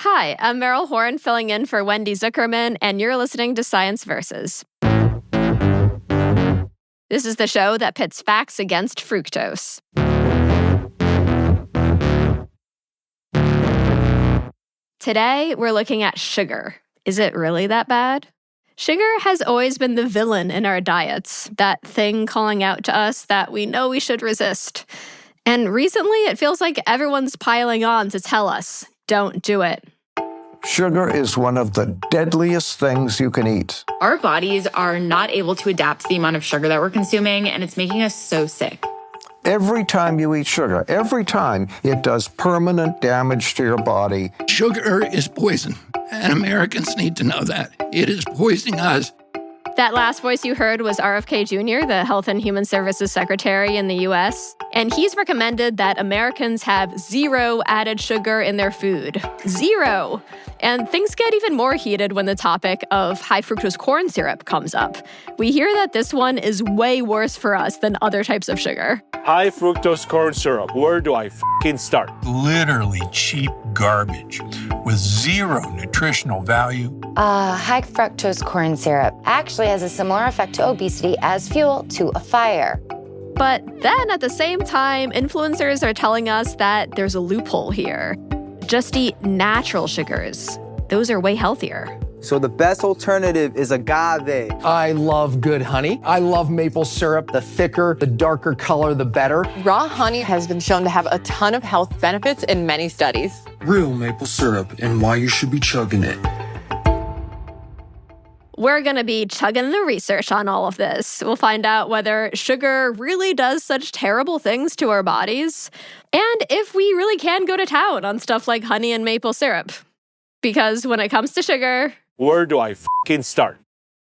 Hi, I'm Meryl Horn filling in for Wendy Zukerman, and you're listening to Science Versus. This is the show that pits facts against fructose. Today, we're looking at sugar. Is it really that bad? Sugar has always been the villain in our diets, that thing calling out to us that we know we should resist. And recently, it feels like everyone's piling on to tell us, don't do it. Sugar is one of the deadliest things you can eat. Our bodies are not able to adapt to the amount of sugar that we're consuming, and it's making us so sick. Every time you eat sugar, every time, it does permanent damage to your body. Sugar is poison, and Americans need to know that. It is poisoning us. That last voice you heard was RFK Jr., the Health and Human Services Secretary in the U.S., and he's recommended that Americans have 0 added sugar in their food. 0! And things get even more heated when the topic of high fructose corn syrup comes up. We hear that this one is way worse for us than other types of sugar. High fructose corn syrup, where do I f***ing start? Literally cheap garbage with 0 nutritional value. High fructose corn syrup actually has a similar effect to obesity as fuel to a fire. But then at the same time, influencers are telling us that there's a loophole here. Just eat natural sugars. Those are way healthier. So the best alternative is agave. I love good honey. I love maple syrup. The thicker, the darker color, the better. Raw honey has been shown to have a ton of health benefits in many studies. Real maple syrup and why you should be chugging it. We're going to be chugging the research on all of this. We'll find out whether sugar really does such terrible things to our bodies, and if we really can go to town on stuff like honey and maple syrup. Because when it comes to sugar, where do I f***ing start?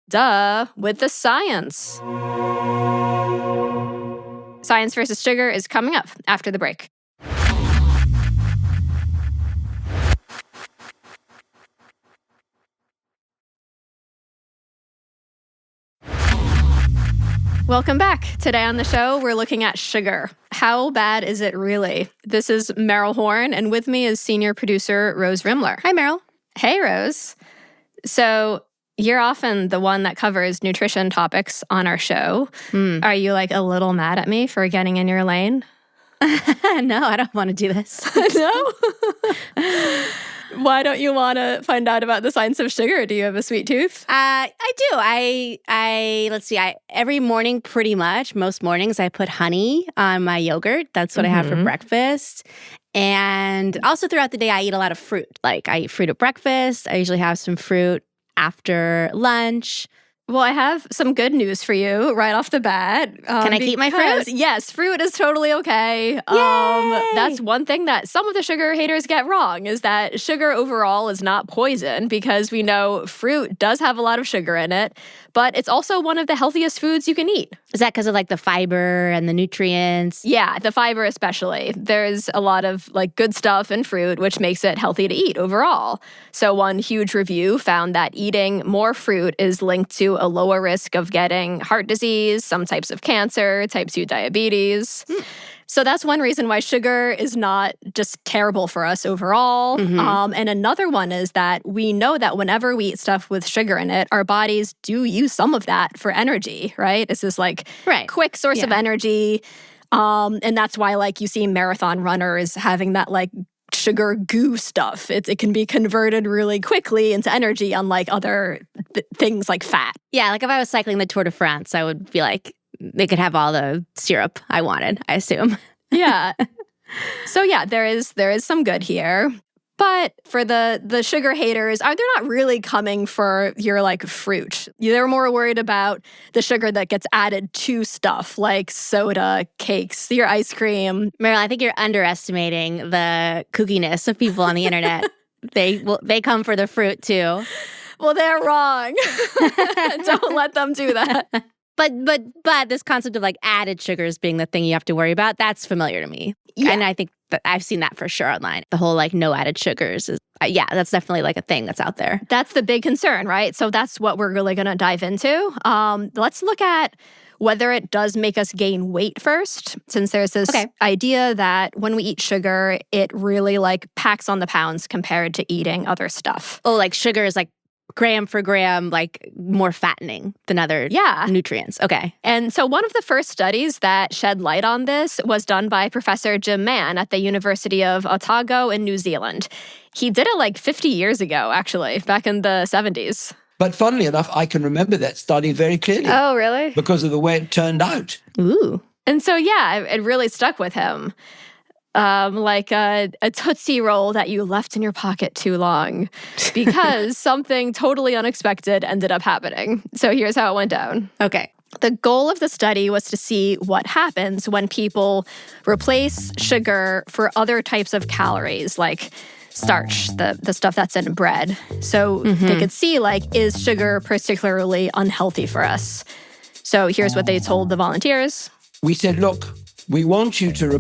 Duh, with the science. Science versus Sugar is coming up after the break. Welcome back. Today on the show, we're looking at sugar. How bad is it really? This is Meryl Horn, and with me is senior producer Rose Rimler. Hi, Meryl. Hey, Rose. So you're often the one that covers nutrition topics on our show. Are you like a little mad at me for getting in your lane? No, I don't want to do this. No? Why don't you want to find out about the science of sugar? Do you have a sweet tooth? I do. Let's see. Every morning, pretty much, most mornings, I put honey on my yogurt. That's what I have for breakfast. And also throughout the day, I eat a lot of fruit. Like I eat fruit at breakfast. I usually have some fruit after lunch. Well, I have some good news for you right off the bat. Can I keep my fruit? Yes, fruit is totally okay. That's one thing that some of the sugar haters get wrong, is that sugar overall is not poison, because we know fruit does have a lot of sugar in it, but it's also one of the healthiest foods you can eat. Is that because of like the fiber and the nutrients? Yeah, the fiber especially. There's a lot of like good stuff in fruit, which makes it healthy to eat overall. So one huge review found that eating more fruit is linked to a lower risk of getting heart disease, some types of cancer, type 2 diabetes. So that's one reason why sugar is not just terrible for us overall. And another one is that we know that whenever we eat stuff with sugar in it, our bodies do use some of that for energy, right? It's this like quick source of energy. And that's why like you see marathon runners having that like sugar goo stuff. It can be converted really quickly into energy, unlike other things like fat. Yeah, like if I was cycling the Tour de France, I would be like, they could have all the syrup I wanted, I assume. Yeah. So yeah, there is some good here. But for the sugar haters, they're not really coming for your like fruit. They're more worried about the sugar that gets added to stuff like soda, cakes, your ice cream. Meryl, I think you're underestimating the kookiness of people on the internet. They come for the fruit too. Well, they're wrong. Don't let them do that. But this concept of like added sugars being the thing you have to worry about, that's familiar to me. Yeah. And I think that I've seen that for sure online. The whole like no added sugars is, that's definitely like a thing that's out there. That's the big concern, right? So that's what we're really going to dive into. Let's look at whether it does make us gain weight first, since there's this idea that when we eat sugar, it really like packs on the pounds compared to eating other stuff. Oh, like sugar is like gram for gram, like more fattening than other nutrients. Okay. And so one of the first studies that shed light on this was done by Professor Jim Mann at the University of Otago in New Zealand. He did it like 50 years ago, actually, back in the 70s. But funnily enough, I can remember that study very clearly. Oh, really? Because of the way it turned out. Ooh. And so, it really stuck with him. Like a Tootsie Roll that you left in your pocket too long because something totally unexpected ended up happening. So here's how it went down. Okay. The goal of the study was to see what happens when people replace sugar for other types of calories, like starch, the stuff that's in bread. So they could see, like, is sugar particularly unhealthy for us? So here's what they told the volunteers. We said, look, we want you to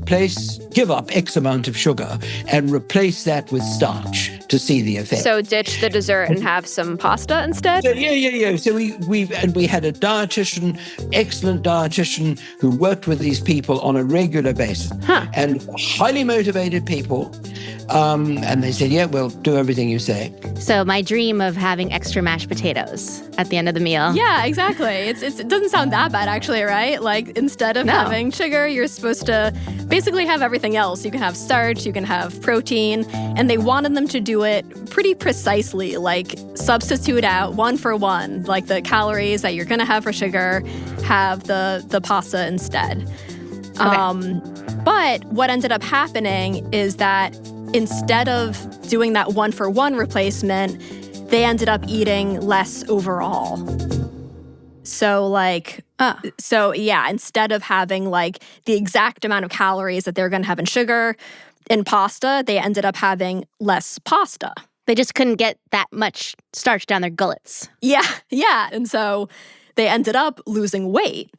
give up X amount of sugar and replace that with starch to see the effect. So ditch the dessert and have some pasta instead? So, yeah. So we had a dietitian, excellent dietitian, who worked with these people on a regular basis. And highly motivated people. And they said, yeah, we'll do everything you say. So my dream of having extra mashed potatoes at the end of the meal. Yeah, exactly. It doesn't sound that bad, actually, right? Like, instead of having sugar, you're supposed to basically have everything else. You can have starch, you can have protein, and they wanted them to do it pretty precisely, like substitute out 1 for 1, like the calories that you're going to have for sugar, have the pasta instead. Okay. But what ended up happening is that instead of doing that 1 for 1 replacement, they ended up eating less overall. So instead of having like the exact amount of calories that they're going to have in sugar, in pasta, they ended up having less pasta. They just couldn't get that much starch down their gullets. Yeah. And so they ended up losing weight.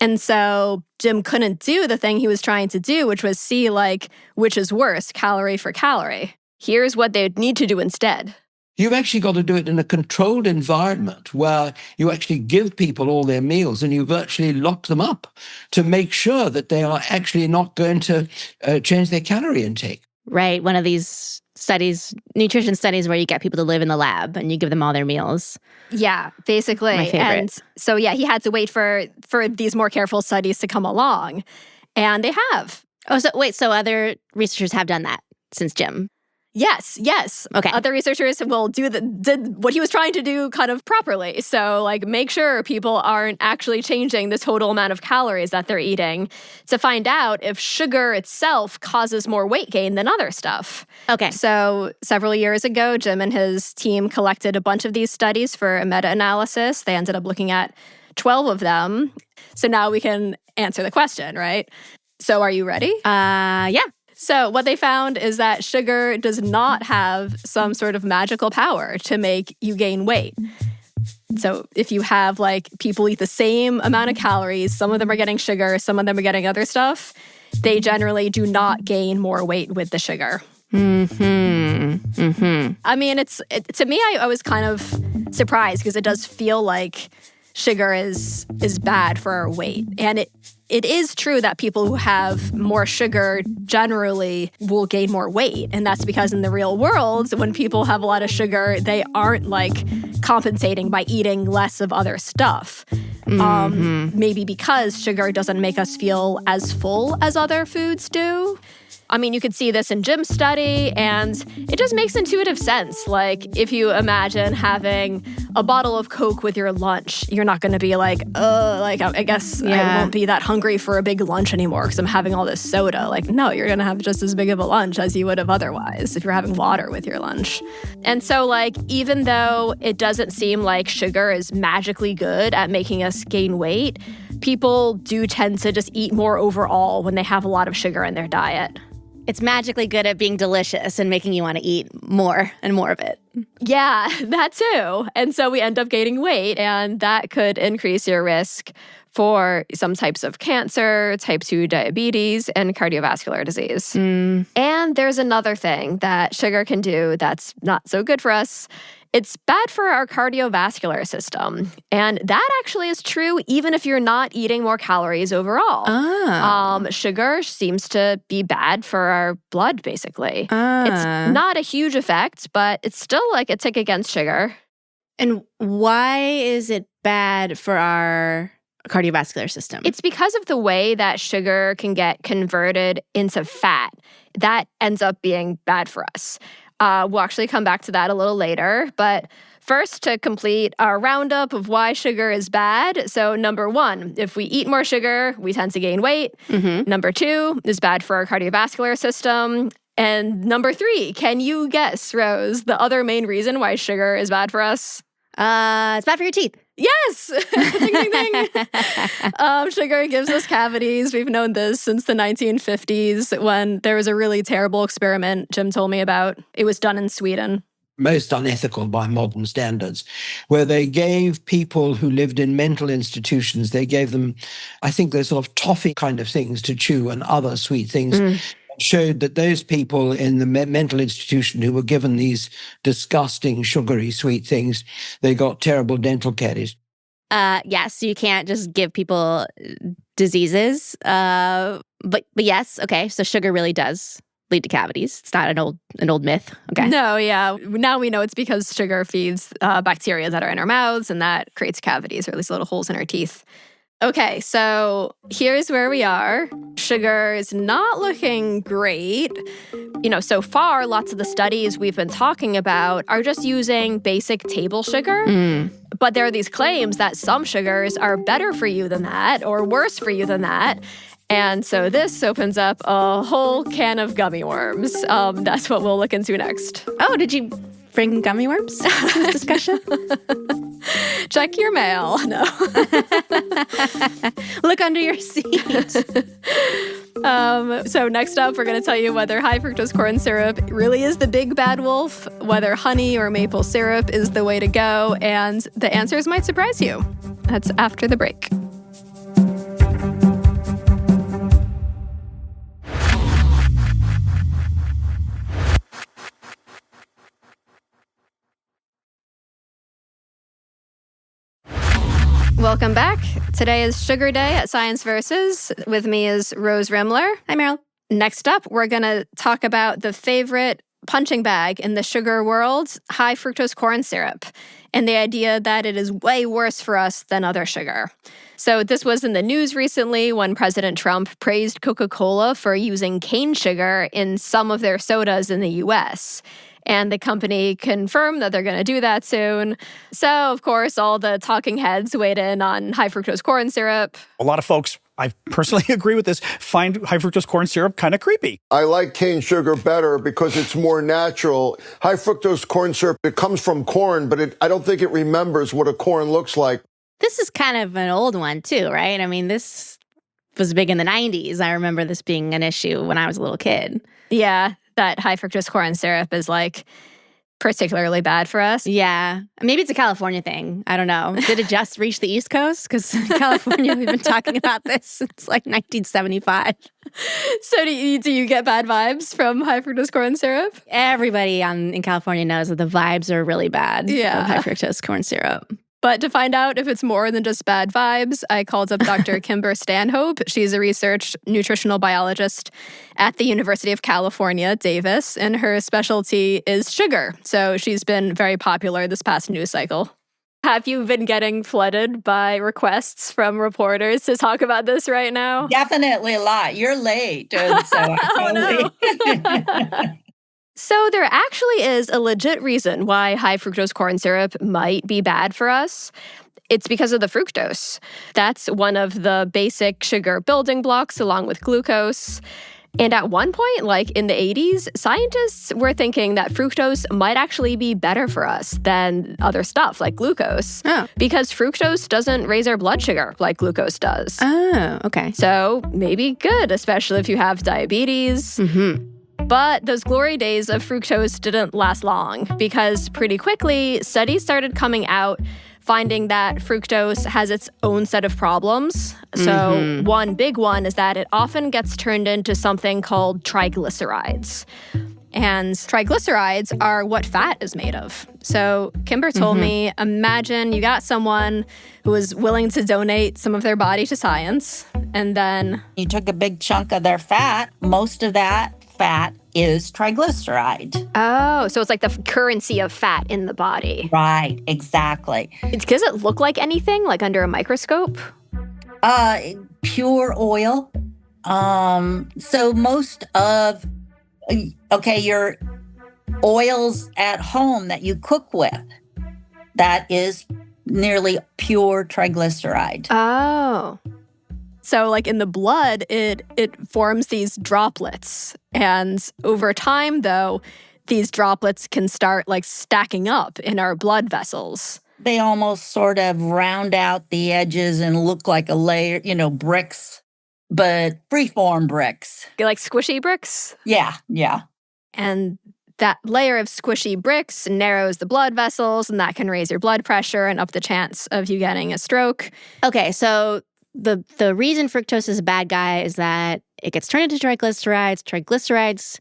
And so Jim couldn't do the thing he was trying to do, which was see, like, which is worse, calorie for calorie. Here's what they'd need to do instead. You've actually got to do it in a controlled environment where you actually give people all their meals and you virtually lock them up to make sure that they are actually not going to change their calorie intake. Right. One of these studies, nutrition studies where you get people to live in the lab and you give them all their meals. Yeah, basically. My favorite. And so, he had to wait for these more careful studies to come along. And they have. Oh, so other researchers have done that since Jim? Yes. Okay. Other researchers will did what he was trying to do kind of properly. So, like, make sure people aren't actually changing the total amount of calories that they're eating to find out if sugar itself causes more weight gain than other stuff. Okay. So, several years ago, Jim and his team collected a bunch of these studies for a meta-analysis. They ended up looking at 12 of them. So now we can answer the question, right? So, are you ready? Yeah. So what they found is that sugar does not have some sort of magical power to make you gain weight. So if you have, like, people eat the same amount of calories, some of them are getting sugar, some of them are getting other stuff, they generally do not gain more weight with the sugar. I mean, to me, I was kind of surprised because it does feel like sugar is bad for our weight. And it is true that people who have more sugar generally will gain more weight. And that's because in the real world, when people have a lot of sugar, they aren't, like, compensating by eating less of other stuff. Maybe because sugar doesn't make us feel as full as other foods do. I mean, you could see this in Jim's study, and it just makes intuitive sense. Like, if you imagine having a bottle of Coke with your lunch, you're not going to be like, I guess I won't be that hungry for a big lunch anymore because I'm having all this soda. Like, no, you're going to have just as big of a lunch as you would have otherwise if you're having water with your lunch. And so, like, even though it doesn't seem like sugar is magically good at making us gain weight, people do tend to just eat more overall when they have a lot of sugar in their diet. It's magically good at being delicious and making you want to eat more and more of it. Yeah, that too. And so we end up gaining weight, and that could increase your risk for some types of cancer, type 2 diabetes, and cardiovascular disease. And there's another thing that sugar can do that's not so good for us. It's bad for our cardiovascular system. And that actually is true even if you're not eating more calories overall. Sugar seems to be bad for our blood, basically. It's not a huge effect, but it's still like a tick against sugar. And why is it bad for our cardiovascular system? It's because of the way that sugar can get converted into fat. That ends up being bad for us. We'll actually come back to that a little later. But first, to complete our roundup of why sugar is bad. So number 1, if we eat more sugar, we tend to gain weight. Number 2 is bad for our cardiovascular system. And number 3, can you guess, Rose, the other main reason why sugar is bad for us? It's bad for your teeth. Yes! Ding, ding, ding. Sugar gives us cavities. We've known this since the 1950s when there was a really terrible experiment Jim told me about. It was done in Sweden. Most unethical by modern standards, where they gave people who lived in mental institutions, they gave them, I think, those sort of toffee kind of things to chew and other sweet things. Showed that those people in the mental institution who were given these disgusting, sugary, sweet things, they got terrible dental caries. Yes, you can't just give people diseases. But yes, okay, so sugar really does lead to cavities. It's not an old myth. Okay. No, yeah. Now we know it's because sugar feeds bacteria that are in our mouths, and that creates cavities, or at least little holes in our teeth. Okay, so here's where we are. Sugar is not looking great. So far, lots of the studies we've been talking about are just using basic table sugar. But there are these claims that some sugars are better for you than that, or worse for you than that. And so this opens up a whole can of gummy worms. That's what we'll look into next. Oh, did you bring gummy worms to this discussion? Check your mail. No. Look under your seat. So next up, we're going to tell you whether high fructose corn syrup really is the big bad wolf, whether honey or maple syrup is the way to go, and the answers might surprise you. That's after the break. Welcome back. Today is Sugar Day at Science Versus. With me is Rose Rimler. Hi, Meryl. Next up, we're going to talk about the favorite punching bag in the sugar world, high fructose corn syrup, and the idea that it is way worse for us than other sugar. So this was in the news recently when President Trump praised Coca-Cola for using cane sugar in some of their sodas in the U.S., and the company confirmed that they're going to do that soon. So, of course, all the talking heads weighed in on high fructose corn syrup. A lot of folks, I personally agree with this, find high fructose corn syrup kind of creepy. I like cane sugar better because it's more natural. High fructose corn syrup, it comes from corn, but I don't think it remembers what a corn looks like. This is kind of an old one, too, right? I mean, this was big in the 90s. I remember this being an issue when I was a little kid. Yeah. That high fructose corn syrup is like particularly bad for us. Yeah. Maybe it's a California thing. I don't know. Did it just reach the East Coast? Because in California, we've been talking about this since like 1975. So do you get bad vibes from high fructose corn syrup? Everybody in California knows that the vibes are really bad of high fructose corn syrup. But to find out if it's more than just bad vibes, I called up Dr. Kimber Stanhope. She's a research nutritional biologist at the University of California, Davis, and her specialty is sugar. So she's been very popular this past news cycle. Have you been getting flooded by requests from reporters to talk about this right now? Definitely a lot. You're late. And so So there actually is a legit reason why high fructose corn syrup might be bad for us. It's because of the fructose. That's one of the basic sugar building blocks along with glucose. And at one point, like in the 80s, scientists were thinking that fructose might actually be better for us than other stuff like glucose. Because fructose doesn't raise our blood sugar like glucose does. Oh, okay. So maybe good, especially if you have diabetes. But those glory days of fructose didn't last long because pretty quickly, studies started coming out finding that fructose has its own set of problems. So one big one is that it often gets turned into something called triglycerides. And triglycerides are what fat is made of. So Kimber told me, imagine you got someone who was willing to donate some of their body to science, and then You took a big chunk of their fat. Most of that fat is triglyceride. oh, so it's like the currency of fat in the body. Right, exactly. Does it look like anything, like under a microscope? Pure oil. So most of, your oils at home that you cook with, that is nearly pure triglyceride. Oh. So like in the blood, it forms these droplets. And over time, though, these droplets can start like stacking up in our blood vessels. They almost sort of round out the edges and look like a layer, bricks, but freeform bricks. Like squishy bricks? Yeah. And that layer of squishy bricks narrows the blood vessels, and that can raise your blood pressure and up the chance of you getting a stroke. Okay, so the reason fructose is a bad guy is that it gets turned into triglycerides. Triglycerides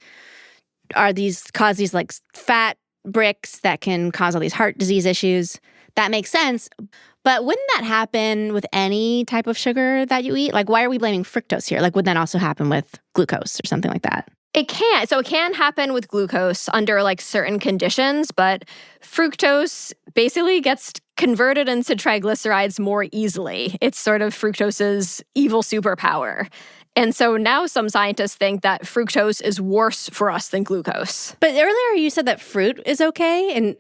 cause these like fat bricks that can cause all these heart disease issues. That makes sense. But wouldn't that happen with any type of sugar that you eat? Like, why are we blaming fructose here? Like, would that also happen with glucose or something like that? It can. So it can happen with glucose under like certain conditions, but fructose basically gets converted into triglycerides more easily. It's sort of fructose's evil superpower. And so now some scientists think that fructose is worse for us than glucose. But earlier you said that fruit is okay, and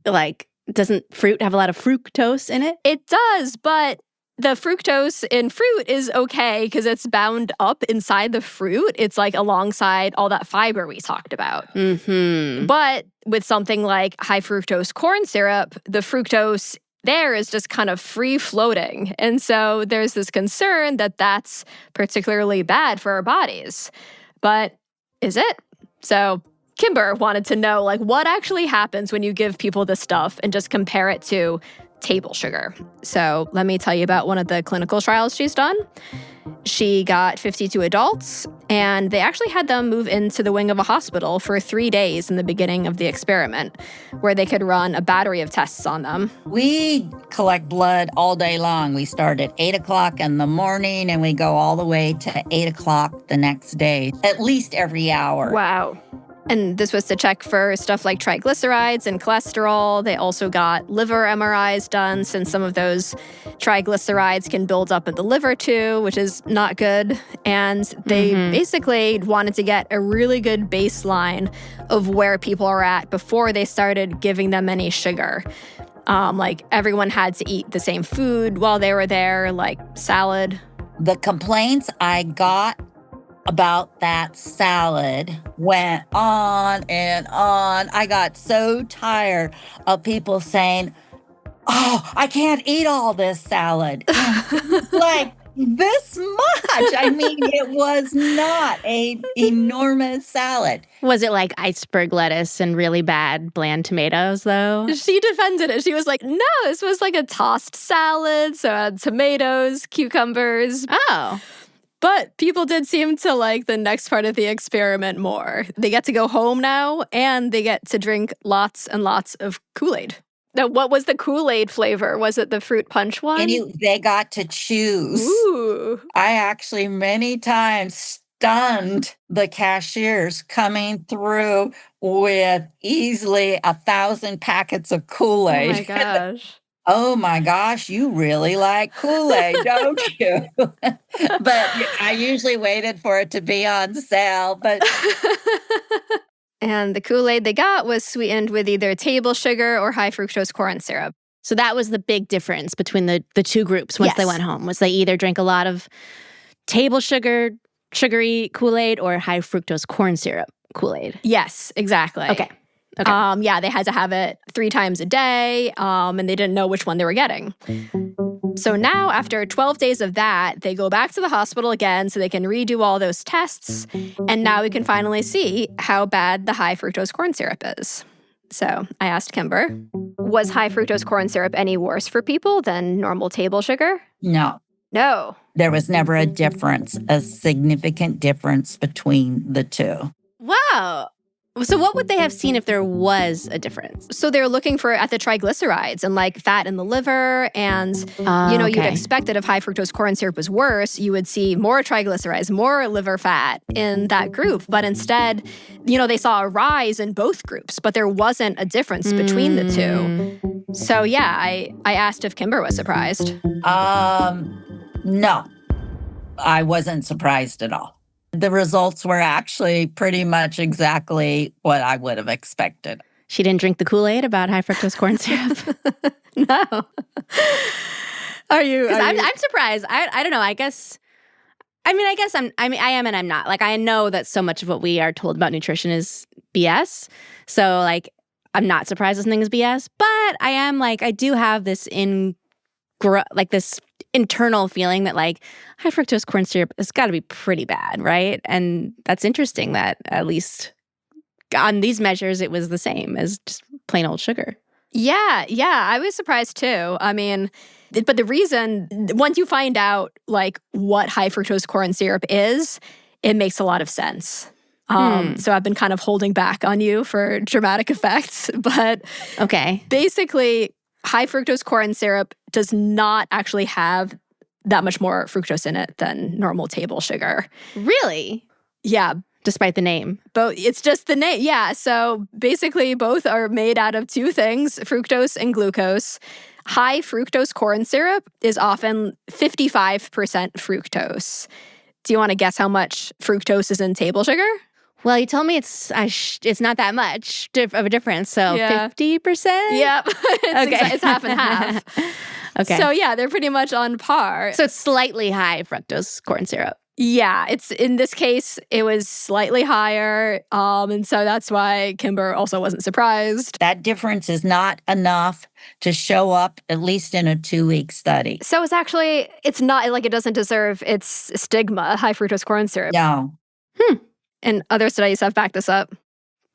like, doesn't fruit have a lot of fructose in it? It does, but the fructose in fruit is okay because it's bound up inside the fruit. It's like alongside all that fiber we talked about. But with something like high fructose corn syrup, the fructose there is just kind of free floating. And so there's this concern that that's particularly bad for our bodies. But is it? So Kimber wanted to know, like, what actually happens when you give people this stuff and just compare it to table sugar. So let me tell you about one of the clinical trials she's done. She got 52 adults, and they actually had them move into the wing of a hospital for 3 days in the beginning of the experiment, where they could run a battery of tests on them. We collect blood all day long. We start at 8 o'clock in the morning, and we go all the way to 8 o'clock the next day, at least every hour. Wow. And this was to check for stuff like triglycerides and cholesterol. They also got liver MRIs done, since some of those triglycerides can build up in the liver too, which is not good. And they basically wanted to get a really good baseline of where people are at before they started giving them any sugar. Like everyone had to eat the same food while they were there, like salad. The complaints I got about that salad went on and on. I got so tired of people saying, "Oh, I can't eat all this salad." Like this much. I mean, it was not an enormous salad. Was it like iceberg lettuce and really bad bland tomatoes, though? She defended it. She was like, no, this was like a tossed salad. So it had tomatoes, cucumbers. Oh. But people did seem to like the next part of the experiment more. They get to go home now, and they get to drink lots and lots of Kool-Aid. Now, what was the Kool-Aid flavor? Was it the fruit punch one? They got to choose. Ooh. I actually many times stunned the cashiers coming through with easily 1,000 packets of Kool-Aid. Oh my gosh. Oh my gosh, you really like Kool-Aid, don't you? But I usually waited for it to be on sale. But And the Kool-Aid they got was sweetened with either table sugar or high fructose corn syrup. So that was the big difference between the two groups once they went home, was they either drank a lot of table sugar, sugary Kool-Aid, or high fructose corn syrup Kool-Aid. Yes, exactly. Okay. Yeah, they had to have it 3 times a day, and they didn't know which one they were getting. So now, after 12 days of that, they go back to the hospital again so they can redo all those tests, and now we can finally see how bad the high fructose corn syrup is. So I asked Kimber, was high fructose corn syrup any worse for people than normal table sugar? no, No. there was never a significant difference between the two. Wow. So what would they have seen if there was a difference? So they're looking at the triglycerides and like fat in the liver. And, you'd expect that if high fructose corn syrup was worse, you would see more triglycerides, more liver fat in that group. But instead, they saw a rise in both groups, but there wasn't a difference between the two. So yeah, I asked if Kimber was surprised. No, I wasn't surprised at all. The results were actually pretty much exactly what I would have expected. She didn't drink the Kool-Aid about high fructose corn syrup? No. I'm surprised. I don't know. I am and I'm not. Like, I know that so much of what we are told about nutrition is BS. So, like, I'm not surprised this thing is BS. But I am, like, I do have this this internal feeling that, like, high fructose corn syrup has got to be pretty bad, right? And that's interesting that at least on these measures, it was the same as just plain old sugar. Yeah, I was surprised too. I mean, but the reason, once you find out like what high fructose corn syrup is, it makes a lot of sense. So I've been kind of holding back on you for dramatic effects, but basically, high fructose corn syrup does not actually have that much more fructose in it than normal table sugar. Really? Yeah. Despite the name. But it's just the name. Yeah. So basically, both are made out of two things, fructose and glucose. High fructose corn syrup is often 55% fructose. Do you want to guess how much fructose is in table sugar? Well, you told me it's not that much of a difference, so 50%? Yep. It's half and half. Okay. So yeah, they're pretty much on par. So it's slightly high fructose corn syrup. Yeah, it's in this case, it was slightly higher. And so that's why Kimber also wasn't surprised. That difference is not enough to show up, at least in a 2-week study. So it's not like it doesn't deserve its stigma, high fructose corn syrup. No. And other studies have backed this up.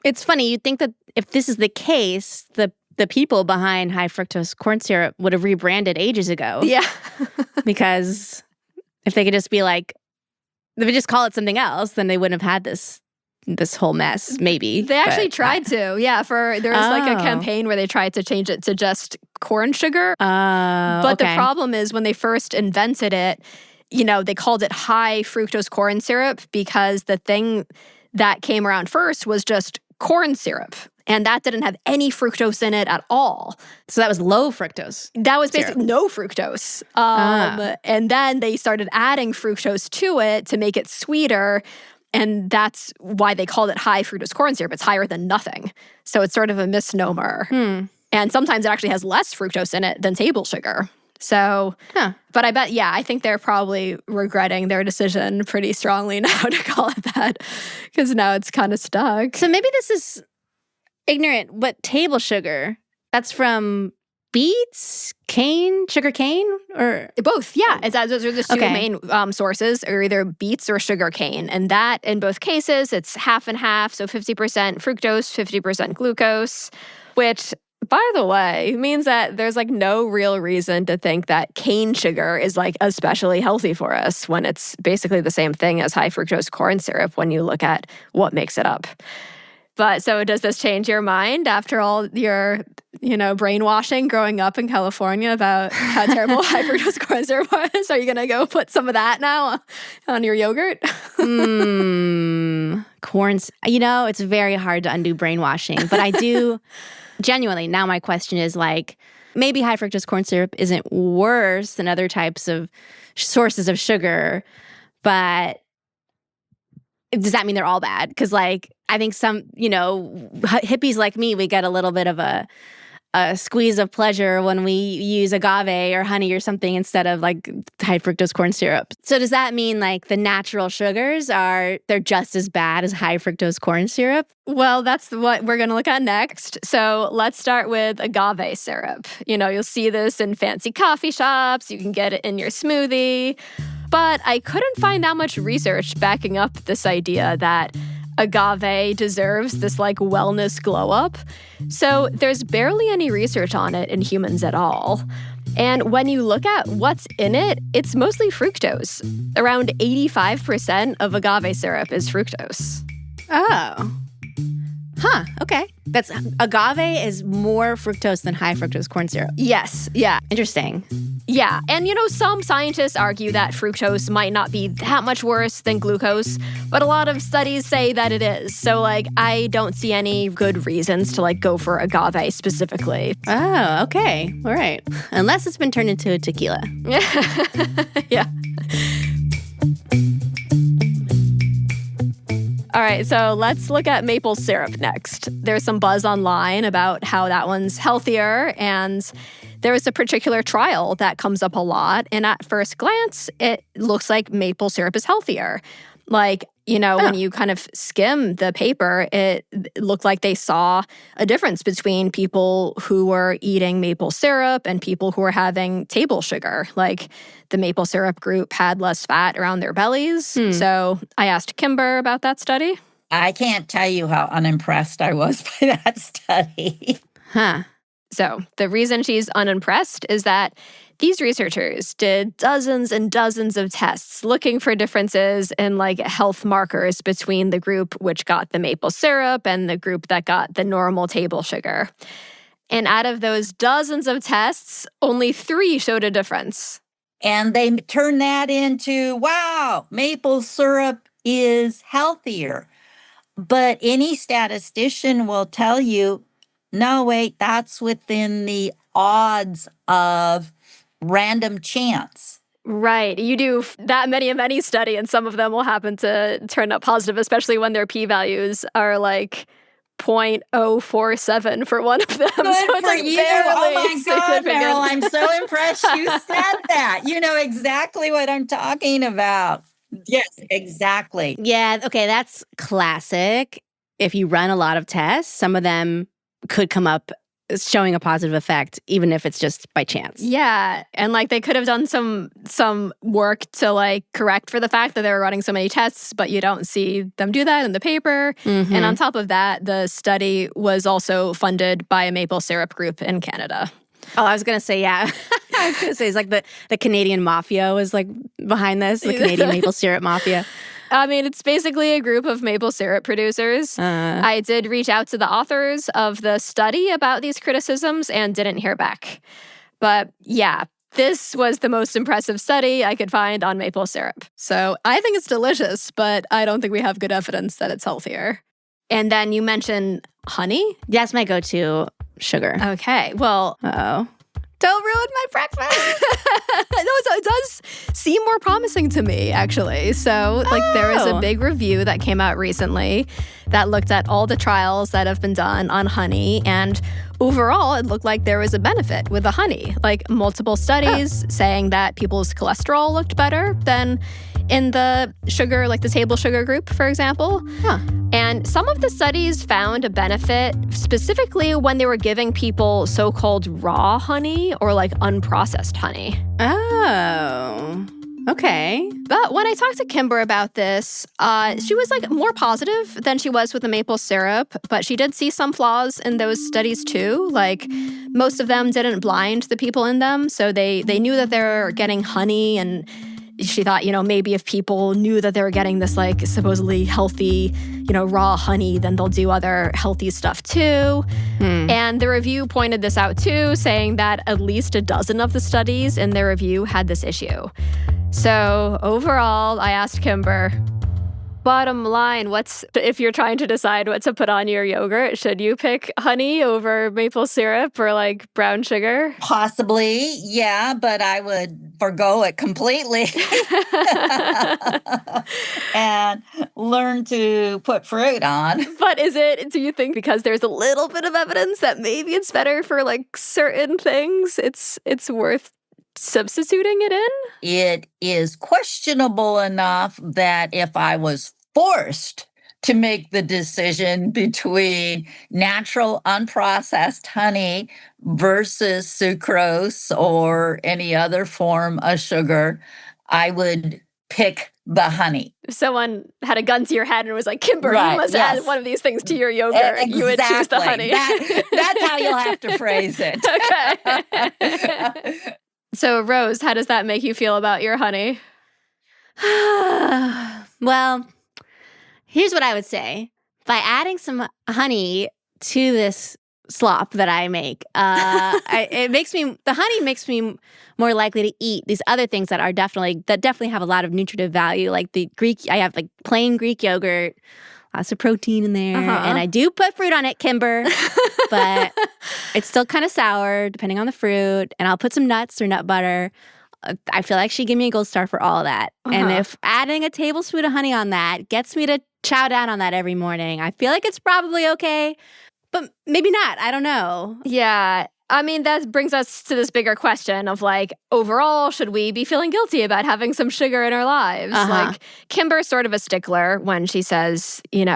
It's funny, you'd think that if this is the case, the people behind high fructose corn syrup would have rebranded ages ago. Yeah. Because if they could just be like, if they just call it something else, then they wouldn't have had this whole mess, maybe. They actually tried to. Yeah, there was like a campaign where they tried to change it to just corn sugar. But the problem is when they first invented it, they called it high fructose corn syrup because the thing that came around first was just corn syrup. And that didn't have any fructose in it at all. So that was low fructose. That was basically no fructose. And then they started adding fructose to it to make it sweeter. And that's why they called it high fructose corn syrup. It's higher than nothing. So it's sort of a misnomer. And sometimes it actually has less fructose in it than table sugar. So, but I think they're probably regretting their decision pretty strongly now to call it that because now it's kind of stuck. So maybe this is ignorant, but table sugar, that's from beets, sugar cane, or? Both, yeah. Those are the two main sources, are either beets or sugar cane. And that, in both cases, it's half and half, so 50% fructose, 50% glucose, which, by the way, means that there's like no real reason to think that cane sugar is like especially healthy for us when it's basically the same thing as high fructose corn syrup when you look at what makes it up. But so does this change your mind after all your, brainwashing growing up in California about how terrible high fructose corn syrup was? Are you going to go put some of that now on your yogurt? Corns. It's very hard to undo brainwashing, but I do genuinely. Now my question is like, maybe high fructose corn syrup isn't worse than other types of sources of sugar, but does that mean they're all bad? Because like, I think some, hippies like me, we get a little bit of a squeeze of pleasure when we use agave or honey or something instead of like high fructose corn syrup. So does that mean like the natural sugars they're just as bad as high fructose corn syrup? Well, that's what we're going to look at next. So let's start with agave syrup. You'll see this in fancy coffee shops. You can get it in your smoothie. But I couldn't find that much research backing up this idea that agave deserves this like wellness glow up. So there's barely any research on it in humans at all. And when you look at what's in it, it's mostly fructose. Around 85% of agave syrup is fructose. Oh. Huh, okay. That's agave is more fructose than high fructose corn syrup. Yes, yeah. Interesting. Yeah, and some scientists argue that fructose might not be that much worse than glucose, but a lot of studies say that it is. So, I don't see any good reasons to, go for agave specifically. Oh, okay. All right. Unless it's been turned into a tequila. Yeah. All right, so let's look at maple syrup next. There's some buzz online about how that one's healthier, and there is a particular trial that comes up a lot, and at first glance, it looks like maple syrup is healthier. When you kind of skim the paper, it looked like they saw a difference between people who were eating maple syrup and people who were having table sugar. The maple syrup group had less fat around their bellies. So I asked Kimber about that study. I can't tell you how unimpressed I was by that study. Huh. So the reason she's unimpressed is that these researchers did dozens and dozens of tests looking for differences in health markers between the group which got the maple syrup and the group that got the normal table sugar. And out of those dozens of tests, only 3 showed a difference. And they turned that into, wow, maple syrup is healthier. But any statistician will tell you, no, wait, that's within the odds of random chance. Right. You do that many study, and some of them will happen to turn up positive, especially when their p-values are 0.047 for one of them. Good so for you. Oh my God, Meryl, I'm so impressed you said that. You know exactly what I'm talking about. Yes, exactly. Yeah, okay, that's classic. If you run a lot of tests, some of them could come up showing a positive effect, even if it's just by chance. Yeah, and they could have done some work to correct for the fact that they were running so many tests, but you don't see them do that in the paper. Mm-hmm. And on top of that, the study was also funded by a maple syrup group in Canada. Oh, I was going to say, yeah. I was going to say, it's the Canadian mafia was behind this, the Canadian maple syrup mafia. I mean, it's basically a group of maple syrup producers. I did reach out to the authors of the study about these criticisms and didn't hear back. But yeah, this was the most impressive study I could find on maple syrup. So I think it's delicious, but I don't think we have good evidence that it's healthier. And then you mentioned honey? That's my go-to sugar. Okay, well... Uh-oh. Don't ruin my breakfast. No, it does seem more promising to me, actually. So, there is a big review that came out recently that looked at all the trials that have been done on honey. And overall, it looked like there was a benefit with the honey. Multiple studies saying that people's cholesterol looked better than in the sugar, the table sugar group, for example. And some of the studies found a benefit specifically when they were giving people so-called raw honey or unprocessed honey. Oh, okay. But when I talked to Kimber about this, she was more positive than she was with the maple syrup, but she did see some flaws in those studies too. Most of them didn't blind the people in them, so they knew that they were getting honey, and she thought, maybe if people knew that they were getting this supposedly healthy, raw honey, then they'll do other healthy stuff too. And the review pointed this out too, saying that at least a dozen of the studies in their review had this issue. So overall, I asked Kimber, bottom line, if you're trying to decide what to put on your yogurt, should you pick honey over maple syrup or brown sugar? Possibly, yeah, but I would forgo it completely and learn to put fruit on. But do you think because there's a little bit of evidence that maybe it's better for certain things, it's worth substituting it in? It is questionable enough that if I was forced to make the decision between natural unprocessed honey versus sucrose or any other form of sugar, I would pick the honey. If someone had a gun to your head and was like, Kimber, you must add one of these things to your yogurt, exactly. You would choose the honey. That's how you'll have to phrase it. Okay. So, Rose, how does that make you feel about your honey? Well, here's what I would say. by adding some honey to this slop that I make, the honey makes me more likely to eat these other things that definitely have a lot of nutritive value, like I have like plain Greek yogurt, lots of protein in there, and I do put fruit on it, Kimber, but it's still kind of sour depending on the fruit, and I'll put some nuts or nut butter. I feel like she'd give me a gold star for all of that. And if adding a tablespoon of honey on that gets me to chow down on that every morning, I feel like it's probably okay. But maybe not. I don't know. Yeah. I mean, that brings us to this bigger question of like, overall, should we be feeling guilty about having some sugar in our lives? Like, Kimber's sort of a stickler when she says, you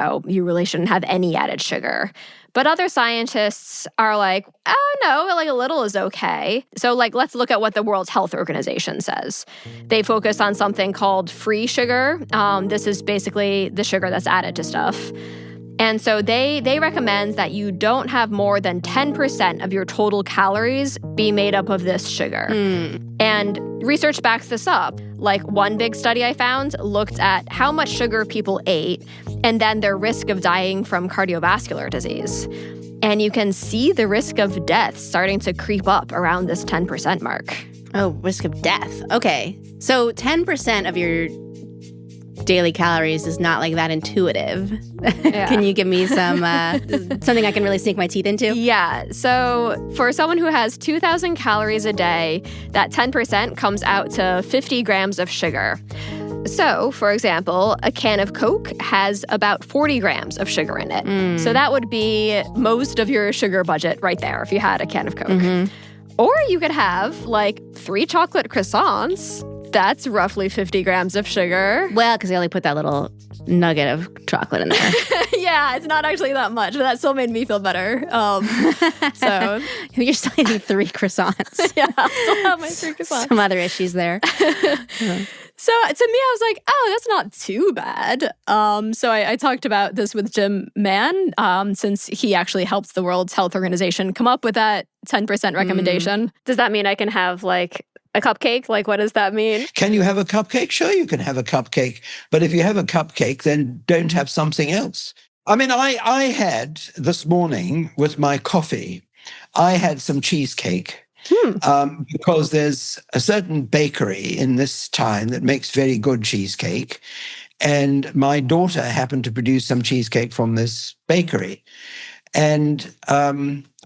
really shouldn't have any added sugar. But other scientists are like, oh, no, like a little is okay. So like, let's look at what the World Health Organization says. They focus on something called free sugar. This is basically the sugar that's added to stuff. And so they recommend that you don't have more than 10% of your total calories be made up of this sugar. And research backs this up. Like one big study I found looked at how much sugar people ate and then their risk of dying from cardiovascular disease. And you can see the risk of death starting to creep up around this 10% mark. Oh, risk of death. Okay. So 10% of your daily calories is not like that intuitive. Yeah. Can you give me some something I can really sink my teeth into? Yeah. So for someone who has 2,000 calories a day, that 10% comes out to 50 grams of sugar. So, for example, a can of Coke has about 40 grams of sugar in it. So that would be most of your sugar budget right there if you had a can of Coke. Or you could have like 3 chocolate croissants. That's roughly 50 grams of sugar. Well, because they only put that little nugget of chocolate in there. Yeah, it's not actually that much, but that still made me feel better. So you're still eating 3 croissants. Yeah, I'll still have my 3 croissants. Some other issues there. So to me, I was like, oh, that's not too bad. So I talked about this with Jim Mann, since he actually helped the World Health Organization come up with that 10% recommendation. Does that mean I can have like a cupcake? Like, what does that mean? Can you have a cupcake? Sure, you can have a cupcake. But if you have a cupcake, then don't have something else. I mean, I had this morning with my coffee, I had some cheesecake. Because there's a certain bakery in this town that makes very good cheesecake. And my daughter happened to produce some cheesecake from this bakery. And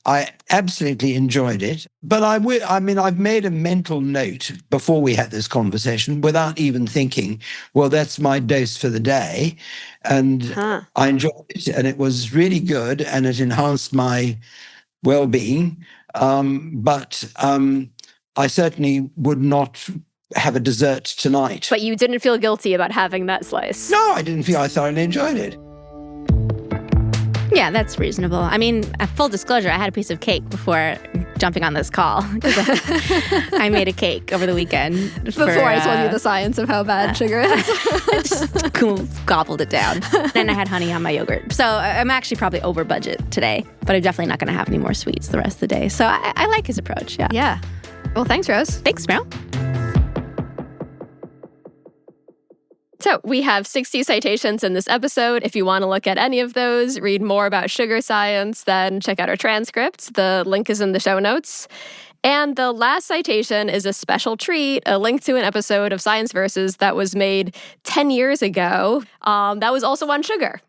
I absolutely enjoyed it. But I've made a mental note before we had this conversation without even thinking, well, that's my dose for the day. And I enjoyed it. And it was really good. And it enhanced my well-being. But I certainly would not have a dessert tonight. But you didn't feel guilty about having that slice? No, I didn't feel. I thoroughly enjoyed it. Yeah, that's reasonable. I mean, full disclosure, I had a piece of cake before jumping on this call. I made a cake over the weekend. Before I told you the science of how bad sugar is. I just gobbled it down. Then I had honey on my yogurt. So I'm actually probably over budget today, but I'm definitely not going to have any more sweets the rest of the day. So I like his approach, yeah. Yeah. Well, thanks, Rose. Thanks, Meryl. So we have 60 citations in this episode. If you want to look at any of those, read more about sugar science, then check out our transcripts. The link is in the show notes. And the last citation is a special treat, a link to an episode of Science Versus that was made 10 years ago. That was also on sugar.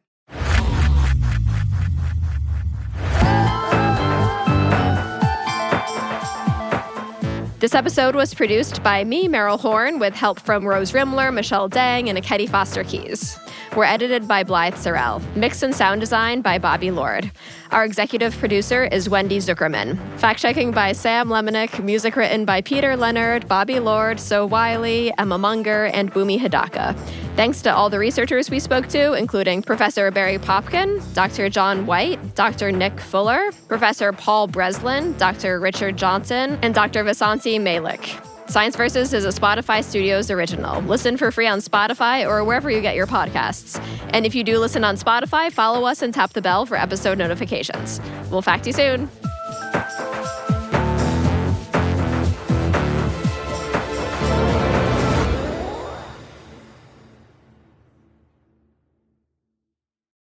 This episode was produced by me, Meryl Horn, with help from Rose Rimler, Michelle Dang, and Ekedi Fausther-Keeys. We're edited by Blythe Terrell. Mix and sound design by Bobby Lord. Our executive producer is Wendy Zukerman. Fact-checking by Sam Lemonick. Music written by Peter Leonard, Bobby Lord, Wylie, Emma Munger, and Bumi Hidaka. Thanks to all the researchers we spoke to, including Professor Barry Popkin, Dr. John White, Dr. Nick Fuller, Professor Paul Breslin, Dr. Richard Johnson, and Dr. Vasanti Malik. Science Versus is a Spotify Studios original. Listen for free on Spotify or wherever you get your podcasts. And if you do listen on Spotify, follow us and tap the bell for episode notifications. We'll fact you soon.